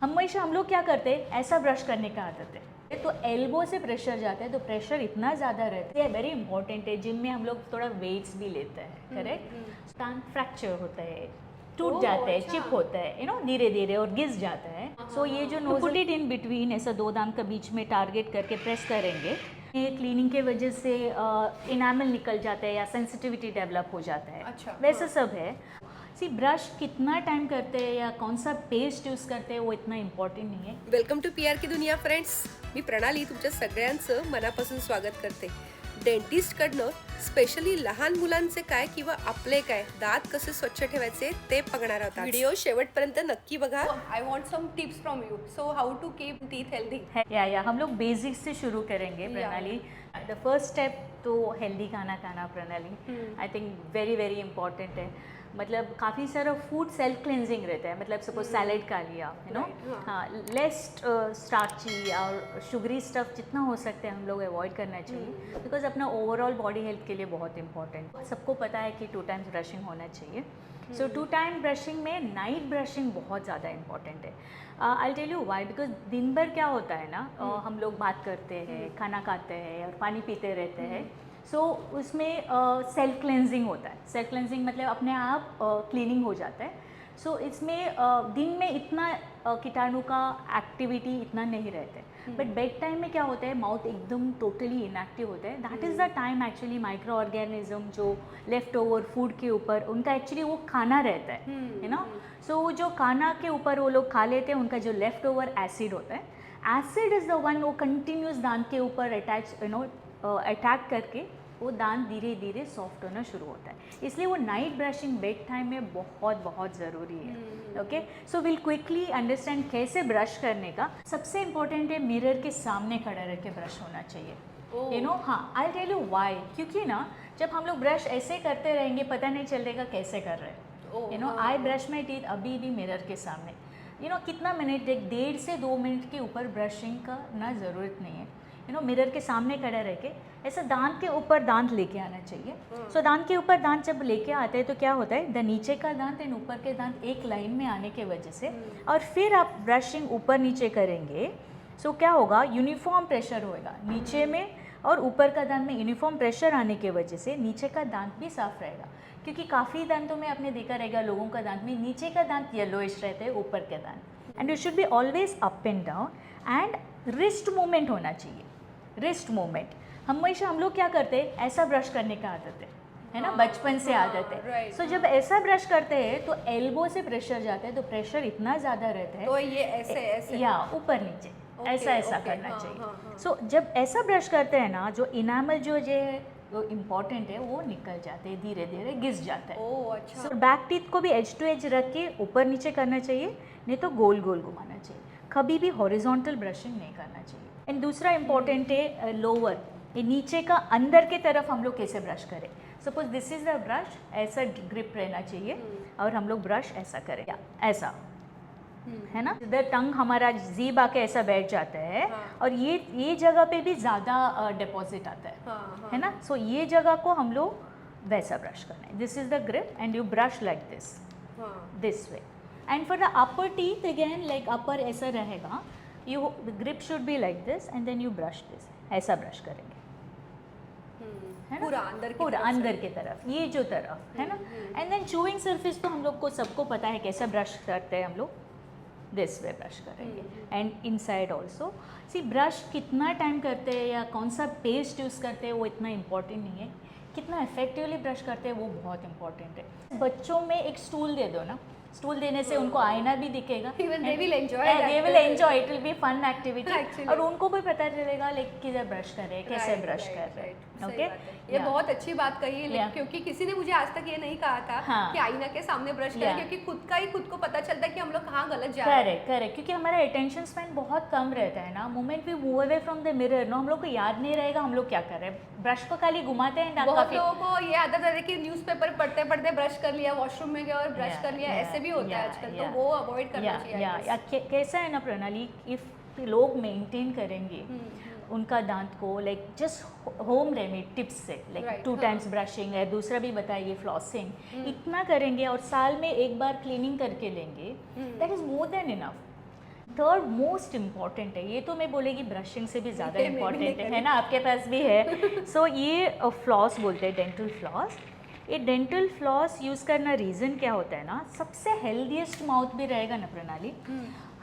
हमेशा हम लोग क्या करते हैं, ऐसा ब्रश करने का आदत है तो एल्बो से प्रेशर जाता है, तो प्रेशर इतना ज़्यादा रहता है, वेरी इंपॉर्टेंट है। जिम में हम लोग थोड़ा वेट्स भी लेते हैं, करेक्ट। स्टांग फ्रैक्चर होता है, टूट जाता है, चिप होता है, धीरे धीरे और घिस जाता है। सो ये जो nozzle put it in between, ऐसा दो दांत का बीच में टारगेट करके प्रेस करेंगे। ये क्लीनिंग के वजह से इनामल निकल जाता है या सेंसिटिविटी डेवलप हो जाता है। अच्छा, वैसा सब है। सी ब्रश कितना टाइम करते हैं या कौन सा पेस्ट यूज करते हैं वो इतना इम्पॉर्टंट नहीं है। वेलकम टू PR की दुनिया फ्रेंड्स. मी प्रणाली तुमच्या सगळ्यांचं मनापासून स्वागत करते. डेंटिस्टकडनं स्पेशली लहान मुलांचे काय किंवा आपले काय दात कसे स्वच्छ ठेवायचे ते बघणार आहोत. व्हिडिओ शेवटपर्यंत नक्की बघा. I want some tips from you. So how to keep teeth healthy. या हम लोग बेसिक्स से शुरू करेंगे प्रणाली. द फर्स्ट स्टेप तो हेल्दी खाना खाना Pranali, I think very very important है. मतलब काफ़ी सारा फूड सेल्फ क्लेंजिंग रहता है. मतलब सपोज सैलेड खा लिया, हाँ, लेस स्टार्ची और शुगरी स्टफ जितना हो सकता है हम लोग अवॉइड करना चाहिए, बिकॉज अपना ओवरऑल बॉडी हेल्थ के लिए बहुत इंपॉर्टेंट. सबको पता है कि 2 टाइम्स ब्रशिंग होना चाहिए. सो 2 टाइम ब्रशिंग में नाइट ब्रशिंग बहुत ज़्यादा इंपॉर्टेंट है. I tell you why, because दिन भर क्या होता है ना, हम लोग बात करते हैं, खाना खाते हैं और पानी पीते रहते हैं. सो उसमें सेल्फ क्लेंजिंग होता है. सेल्फ क्लेंजिंग मतलब अपने आप क्लीनिंग हो जाता है. सो इसमें दिन में इतना कीटाणु का एक्टिविटी इतना नहीं रहता है. बट बेड टाइम में क्या होता है, माउथ एकदम टोटली इनएक्टिव होता है. That is the time actually micro organism जो लेफ्ट ओवर फूड के ऊपर उनका एक्चुअली वो खाना रहता है ना. सो जो खाना के ऊपर वो लोग खा लेते हैं, उनका जो लेफ्ट ओवर एसिड होता है, एसिड इज़ द वन वो कंटिन्यूस दांत के ऊपर अटैक करके वो दांत धीरे धीरे सॉफ्ट होना शुरू होता है. इसलिए वो नाइट ब्रशिंग बेड टाइम में बहुत बहुत ज़रूरी है. Okay, so will quickly understand कैसे ब्रश करने का. सबसे इम्पोर्टेंट है मिरर के सामने खड़ा रह के ब्रश होना चाहिए. हाँ, आई टेल यू वाई. क्योंकि ना जब हम लोग ब्रश ऐसे करते रहेंगे पता नहीं चलेगा कैसे कर रहे हैं. आई ब्रश माई टीथ अभी भी मिरर के सामने. कितना मिनट, 1.5 से 2 मिनट के ऊपर ब्रशिंग का ना ज़रूरत नहीं है. मिरर के सामने खड़ा रह के ऐसा दांत के ऊपर दांत लेके आना चाहिए. सो दांत के ऊपर दांत जब लेके आते हैं तो क्या होता है, द नीचे का दांत एंड ऊपर के दांत एक लाइन में आने के वजह से, और फिर आप ब्रशिंग ऊपर नीचे करेंगे. सो क्या होगा, यूनिफॉर्म प्रेशर होएगा नीचे में और ऊपर का दांत में. यूनिफॉर्म प्रेशर आने के वजह से नीचे का दांत भी साफ रहेगा. क्योंकि काफ़ी दांतों में आपने देखा रहेगा, लोगों का दांत में नीचे का दांत येलोइश रहते हैं, ऊपर के दांत. And you should be always up and down. And wrist movement होना चाहिए. रिस्ट मूवमेंट हमेशा हम लोग क्या करते हैं, ऐसा ब्रश करने का आदत है ना, बचपन से आदत है. सो जब ऐसा ब्रश करते हैं तो एल्बो से प्रेशर जाता है, तो प्रेशर इतना ज़्यादा रहता है तो ये ऐसे या ऊपर नीचे ऐसा करना चाहिए. सो जब ऐसा ब्रश करते हैं ना, जो इनामल जो वो इम्पॉर्टेंट है वो निकल जाते हैं, धीरे धीरे घिस जाता है. अच्छा. सो बैक टीथ को भी एज टू एज रख के ऊपर नीचे करना चाहिए, नहीं तो गोल गोल घुमाना चाहिए. कभी भी हॉरिजॉन्टल ब्रशिंग नहीं करना चाहिए. एंड दूसरा इम्पॉर्टेंट है लोअर, ये नीचे का अंदर के तरफ हम लोग कैसे ब्रश करें. Suppose this is the brush, ऐसा ग्रिप रहना चाहिए और हम लोग ब्रश ऐसा करें, ऐसा है ना. इधर टंग हमारा जीभ आके ऐसा बैठ जाता है. और ये जगह पे भी ज़्यादा डिपॉजिट आता है ना. सो ये जगह को हम लोग वैसा ब्रश करना है. This is the grip and you brush like this way. And for the upper teeth again, like upper ऐसा रहेगा, you grip should be like this and then you brush this. ऐसा ब्रश करेंगे, है ना, पूरा अंदर की तरफ, ये जो तरफ है ना. एंड देन चूइंग सरफेस तो हम लोग को सबको पता है कैसा ब्रश करते हैं हम लोग, दिस वे ब्रश करेंगे. And inside also. See brush कितना टाइम करते हैं या कौन सा पेस्ट यूज़ करते हैं वो इतना इम्पोर्टेंट नहीं है, कितना इफेक्टिवली ब्रश करते हैं वो बहुत इंपॉर्टेंट है. बच्चों में एक स्टूल दे दो ना, स्टूल देने से उनको आईना भी दिखेगा. Even they will enjoy that. They will enjoy. It will be fun activity. Actually. और उनको भी पता चलेगा लाइक किधर ब्रश कर रहे हैं, कैसे ब्रश कर रहे हैं. ओके, ये बहुत अच्छी बात कही है, क्योंकि किसी ने मुझे आज तक ये नहीं कहा था कि आईना के सामने ब्रश करें, क्योंकि खुद को पता चलता है कि हम लोग कहाँ गलत जा रहे हैं. करेक्ट, क्योंकि हमारा अटेंशन स्पैन बहुत कम रहता है ना. Moment we move away from the mirror no, हम लोग को याद नहीं रहेगा हम लोग क्या कर रहे हैं. ब्रश को खाली घुमाते हैं. बहुत लोगों को ये आदत है कि न्यूज़पेपर पढ़ते पढ़ते ब्रश कर लिया, वॉशरूम में गया और ब्रश कर लिया, ऐसे भी होता है आजकल. तो वो अवॉइड करना चाहिए. कैसा है ना प्रणाली, इफ लोग मेंटेन करेंगे उनका दांत को, like just home remedy tips से, लाइक 2 टाइम्स ब्रशिंग है, दूसरा भी बताइए फ्लॉसिंग, इतना करेंगे और साल में एक बार क्लीनिंग करके लेंगे, that is more than enough. Third most important है, ये तो मैं बोलेगी ब्रशिंग से भी ज़्यादा ये मैं भी इम्पॉर्टेंट नहीं है ना, आपके पास भी है। सो ये फ्लॉस बोलते हैं, डेंटल फ्लॉस। ये डेंटल फ्लॉस यूज़ करना रीज़न क्या होता है ना, सबसे हेल्दीएस्ट माउथ भी रहेगा ना प्रणाली,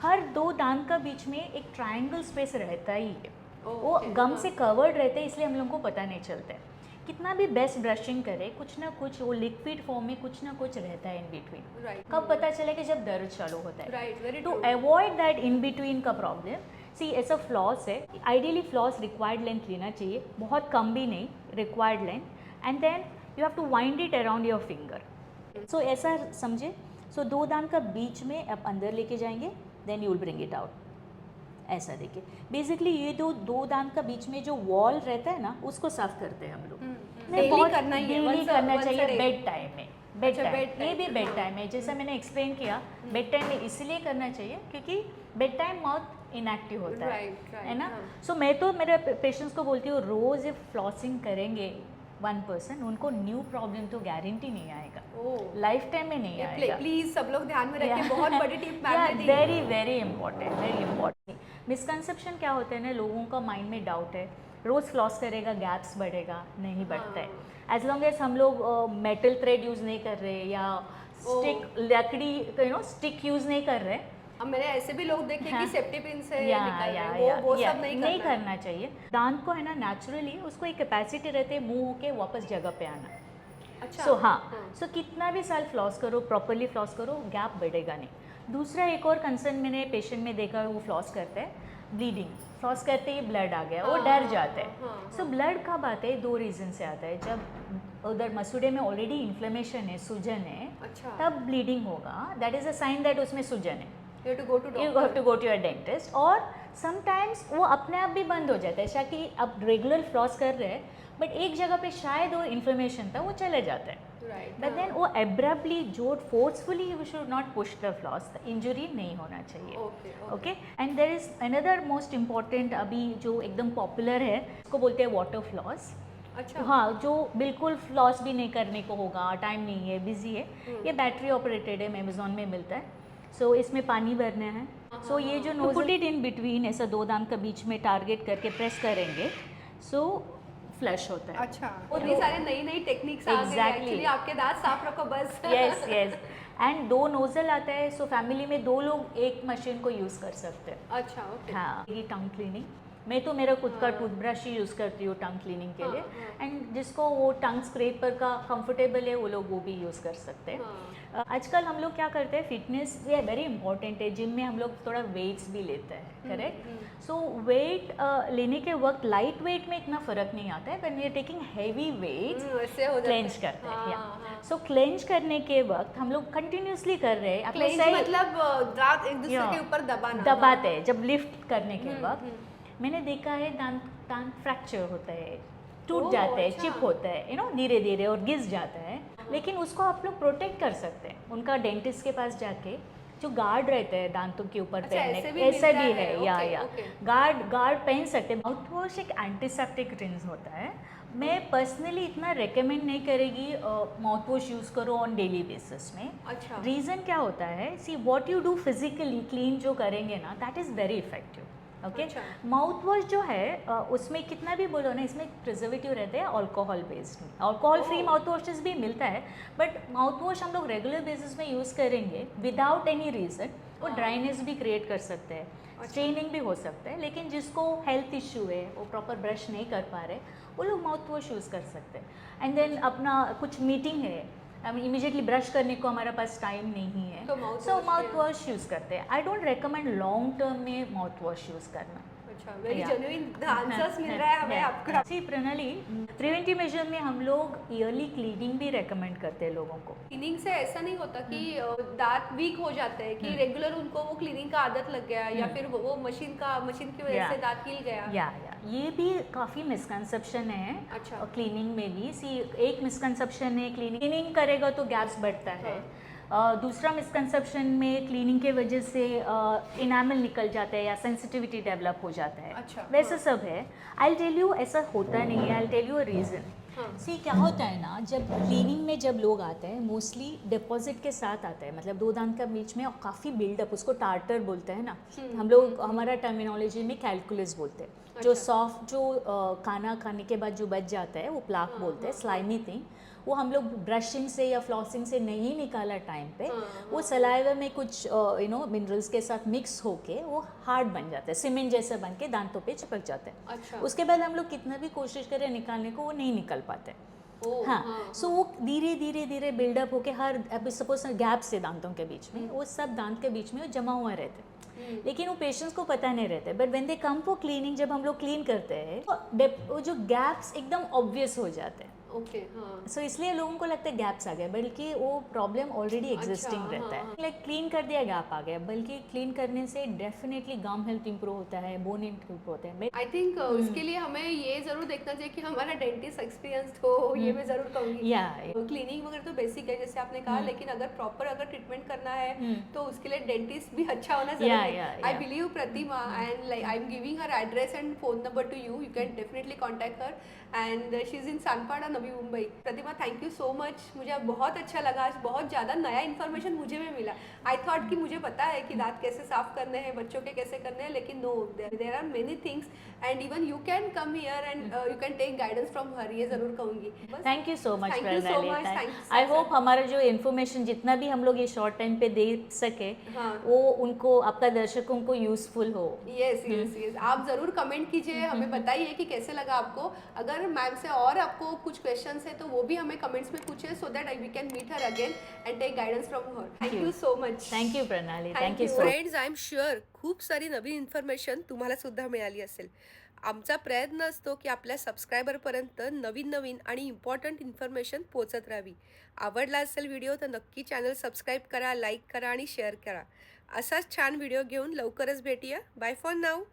हर दो दांत का बीच में एक ट्रायंगल स्पेस रहता ही है, वो गम से कवर्ड रहते हैं, इसलिए हम लोगों को पता नहीं चलता है। कितना भी बेस्ट ब्रशिंग करे, कुछ ना कुछ वो लिक्विड फॉर्म में कुछ ना कुछ रहता है इन बिटवीन। कब पता चले कि जब दर्द चालू होता है। To avoid that in between का प्रॉब्लम, सी ऐसा फ्लॉस है, आइडियली फ्लॉस रिक्वायर्ड लेंथ लेना चाहिए, बहुत कम भी नहीं, required length, and then you have to wind it around your finger. So ऐसा समझे, सो दो दांत का बीच में आप अंदर लेके जाएंगे, then you will bring it out. ऐसा देखिए, बेसिकली ये दो दांत का बीच में जो वॉल रहता है ना, उसको साफ करते हैं हम लोग। डेली करना ही है, डेली करना once a चाहिए day। बेड टाइम में। बेड टाइम, ये भी बेड हाँ। टाइम है, जैसा मैंने एक्सप्लेन किया, बेड टाइम में इसलिए करना चाहिए क्योंकि बेड टाइम माउथ इनएक्टिव होता है ना। सो मैं तो मेरे पेशेंट्स को बोलती हूँ, रोज़ फ्लॉसिंग करेंगे 1%, उनको न्यू प्रॉब्लम तो गारंटी नहीं आएगा, लाइफ टाइम में नहीं आएगा। प्लीज सब लोग ध्यान में रखें, बहुत बड़ी टिप मैम ने दी। Very very important, very important. Misconception क्या होते हैं ना, लोगों का माइंड में डाउट है, रोज़ फ्लॉस करेगा गैप्स बढ़ेगा, नहीं बढ़ता है। एज लॉन्ग एज हम लोग मेटल थ्रेड यूज़ नहीं कर रहे या स्टिक लकड़ी स्टिक यूज़ नहीं कर रहे। अब मैंने ऐसे भी लोग देखे कि सेफ्टी पिन से या वो सब नहीं करना चाहिए। दांत को है ना, नेचुरली उसको एक कैपेसिटी रहती है मूव होके वापस जगह पे आना। अच्छा। सो सो कितना भी साल फ्लॉस करो, प्रॉपरली फ्लॉस करो, गैप बढ़ेगा नहीं। दूसरा एक और कंसर्न मैंने पेशेंट में देखा है, वो फ्लॉस करते हैं, ब्लीडिंग, फ्लॉस करते ही ब्लड आ गया, वो डर जाते हैं। सो ब्लड कब आता है, दो रीज़न से आता है, जब उधर मसूड़े में ऑलरेडी इन्फ्लेमेशन है, सूजन है, तब ब्लीडिंग होगा, that is a sign that उसमें सूजन है, you have to go to doctor. You have to go to your dentist। और समटाइम्स वो अपने आप भी बंद हो जाता है, शायद कि अब रेगुलर फ्लॉस कर रहे हैं, बट एक जगह पे शायद वो इन्फ्लेमेशन था, वो चले जाता है। बट देन वो एब्रप्टली जो forcefully you should not push the floss, injury नहीं होना चाहिए। Okay, and there is another most important, अभी जो एकदम पॉपुलर है, उसको बोलते हैं वाटर फ्लॉस। अच्छा। हाँ, जो बिल्कुल फ्लॉस भी नहीं करने को होगा, टाइम नहीं है, बिजी है, ये बैटरी ऑपरेटेड है, अमेजोन में मिलता है। सो इसमें पानी भरना है, सो ये जो nozzle put it in between, ऐसा दो दांत का बीच में टारगेट करके प्रेस करेंगे, सो फ्लश होता है। अच्छा, इतनी सारी नई नई टेक्निक्स आ गई, एक्चुअली आपके दांत साफ रखो बस। यस यस, एंड दो नोजल आता है, सो फैमिली में दो लोग एक मशीन को यूज़ कर सकते हैं। अच्छा, ओके। हाँ, ये टंग क्लीनिंग, मैं तो मेरा खुद का टूथब्रश ही यूज़ करती हूँ टंग क्लीनिंग के लिए, एंड जिसको वो टंग स्क्रैपर का कंफर्टेबल है, वो लोग वो भी यूज़ कर सकते हैं। आजकल हम लोग क्या करते हैं, फिटनेस ये वेरी इंपॉर्टेंट है, जिम में हम लोग थोड़ा वेट्स भी लेते हैं, करेक्ट। सो वेट लेने के वक्त लाइट वेट में इतना फ़र्क नहीं आता है, when we are taking heavy weights clench करते हैं। सो क्लेंच करने के वक्त हम लोग कंटिन्यूसली कर रहे हैं, क्लेंच मतलब दांत एक दूसरे के ऊपर दबाते हैं। जब लिफ्ट करने के वक्त मैंने देखा है दांत फ्रैक्चर होता है, टूट जाते हैं, चिप होता है, धीरे धीरे और घिस जाता है, लेकिन उसको आप लोग प्रोटेक्ट कर सकते हैं। उनका डेंटिस्ट के पास जाके जो गार्ड रहते हैं दांतों के ऊपर पहनने, ऐसा भी है, या गार्ड पहन सकते हैं। माउथ वॉश एक एंटीसेप्टिक रिंस होता है, मैं पर्सनली इतना रेकमेंड नहीं करेगी माउथ वॉश यूज़ करो ऑन डेली बेसिस में। अच्छा। रीज़न क्या होता है, see what you do physically clean जो करेंगे ना, that is very effective. Okay, mouth wash जो है उसमें कितना भी बोलो ना, इसमें प्रिजर्वेटिव रहते हैं, alcohol based, alcohol free mouth washes भी मिलता है, बट माउथ वॉश हम लोग रेगुलर बेसिस में यूज़ करेंगे विदाउट एनी रीज़न, वो ड्राइनेस भी क्रिएट कर सकते हैं, स्ट्रेनिंग भी हो सकता है। लेकिन जिसको हेल्थ इश्यू है, वो प्रॉपर ब्रश नहीं कर पा रहे, वो लोग माउथ वॉश यूज़ कर सकते हैं। एंड देन अपना कुछ मीटिंग है, इमीडिएटली ब्रश करने को हमारे पास टाइम नहीं है, सो माउथ वॉश यूज़ करते हैं। I don't recommend long term में माउथ वॉश यूज़ करना। वेरी जेन्युइन आंसर्स मिल रहा है हमें आपका। सी प्रणाली, प्रिवेंटिव मेजर में हम लोग ईयरली क्लीनिंग भी रेकमेंड करते हैं लोगों को। क्लीनिंग से ऐसा नहीं होता कि दांत वीक हो जाते हैं, कि रेगुलर उनको वो क्लीनिंग का आदत लग गया, या फिर वो मशीन की वजह से दांत हिल गया। या ये भी काफ़ी मिसकंसेप्शन है। अच्छा। क्लीनिंग में भी सी एक मिसकंसेप्शन है, क्लीनिंग करेगा तो गैप्स बढ़ता है। दूसरा मिसकंसेप्शन में क्लीनिंग के वजह से इनामल निकल जाता है या सेंसिटिविटी डेवलप हो जाता है। अच्छा। वैसे सब है। आई टेल यू ऐसा होता नहीं है, I tell you a reason. हाँ। सी क्या होता है ना, जब क्लीनिंग में जब लोग आते हैं मोस्टली डिपॉजिट के साथ आते हैं, मतलब दो दांत का बीच में काफ़ी बिल्डअप, उसको टार्टर बोलते हैं ना हम लोग, हमारा टर्मिनोलॉजी में कैलकुलस बोलते हैं। जो अच्छा। सॉफ्ट जो खाना खाने के बाद जो बच जाता है वो प्लाक हाँ, बोलते हैं, हाँ, स्लाइमी थिंग। वो हम लोग ब्रशिंग से या फ्लॉसिंग से नहीं निकाला टाइम पे, हाँ, वो सलाइवा में कुछ मिनरल्स के साथ मिक्स होके वो हार्ड बन जाता है, सीमेंट जैसा बन के दांतों पे चिपक जाता है। अच्छा। उसके बाद हम लोग कितना भी कोशिश करें निकालने को, वो नहीं निकल पाते। ओ, हाँ, सो वो धीरे धीरे धीरे बिल्डअप होके हर, अभी सपोज गैप से दांतों के बीच में, वो सब दांत के बीच में वो जमा हुआ रहता है, लेकिन वो पेशेंट्स को पता नहीं रहता। But when they come for cleaning, जब हम लोग क्लीन करते हैं वो जो गैप्स एकदम ऑब्वियस हो जाते हैं। ओके, हाँ। सो इसलिए लोगों को लगता है गैप्स आ गए, बल्कि वो प्रॉब्लम ऑलरेडी एग्जिस्टिंग हाँ, रहता हाँ। है। लाइक क्लीन कर दिया गैप आ गया, बल्कि क्लीन करने से डेफिनेटली गम हेल्थ इंप्रूव होता है, बोन इंप्रूव होता है। आई थिंक उसके लिए हमें ये जरूर देखना चाहिए कि हमारा डेंटिस्ट एक्सपीरियंस हो, ये मैं जरूर कहूंगी। या क्लीनिंग वगैरह तो बेसिक है जैसे आपने कहा, लेकिन अगर प्रॉपर अगर ट्रीटमेंट करना है तो उसके लिए डेंटिस्ट भी अच्छा होना जरूरी है। I believe Pratima, and like I am giving her address and phone number two you can definitely contact her, and she is in Sanpada, Navi Mumbai. Pratima, thank you so much, मुझे बहुत अच्छा लगा आज, बहुत ज़्यादा नया इन्फॉर्मेशन मुझे भी मिला। आई थॉट कि मुझे पता है कि दांत कैसे साफ करने हैं, बच्चों के कैसे करने हैं, लेकिन no, there are many things and even you can come here and you can take guidance from her, ये जरूर कहूंगी। Thank you so much Thank you so much, Pranali. thanks, I hope thanks. हमारा जो इन्फॉर्मेशन जितना भी हम लोग ये शॉर्ट टाइम पे दे सके, हाँ। वो उनको, आपका दर्शकों को यूजफुल हो। यस यस यस, आप जरूर कमेंट कीजिए, हमें बताइए कि कैसे लगा आपको। अगर मैम से और आपको कुछ क्वेश्चंस है तो वो भी हमें कमेंट्स में पूछे, so that we can meet her again and take guidance from her. Thank you so much. Thank you Pranali, Thank thank you you. So much. Friends, I am sure खूप सारी नवीन इन्फॉर्मेशन तुम्हाला सुद्धा मिळाली असेल. आमचा प्रयत्न असतो की आपल्या सबस्क्रायबरपर्यंत नवीन नवीन आणि इम्पॉर्टंट इन्फॉर्मेशन पोहोचत राहावी. आवडला असेल व्हिडिओ तर नक्की चॅनल सबस्क्राईब करा, लाईक करा आणि शेअर करा. असाच छान व्हिडिओ घेऊन लवकरच भेटूया. Bye for now.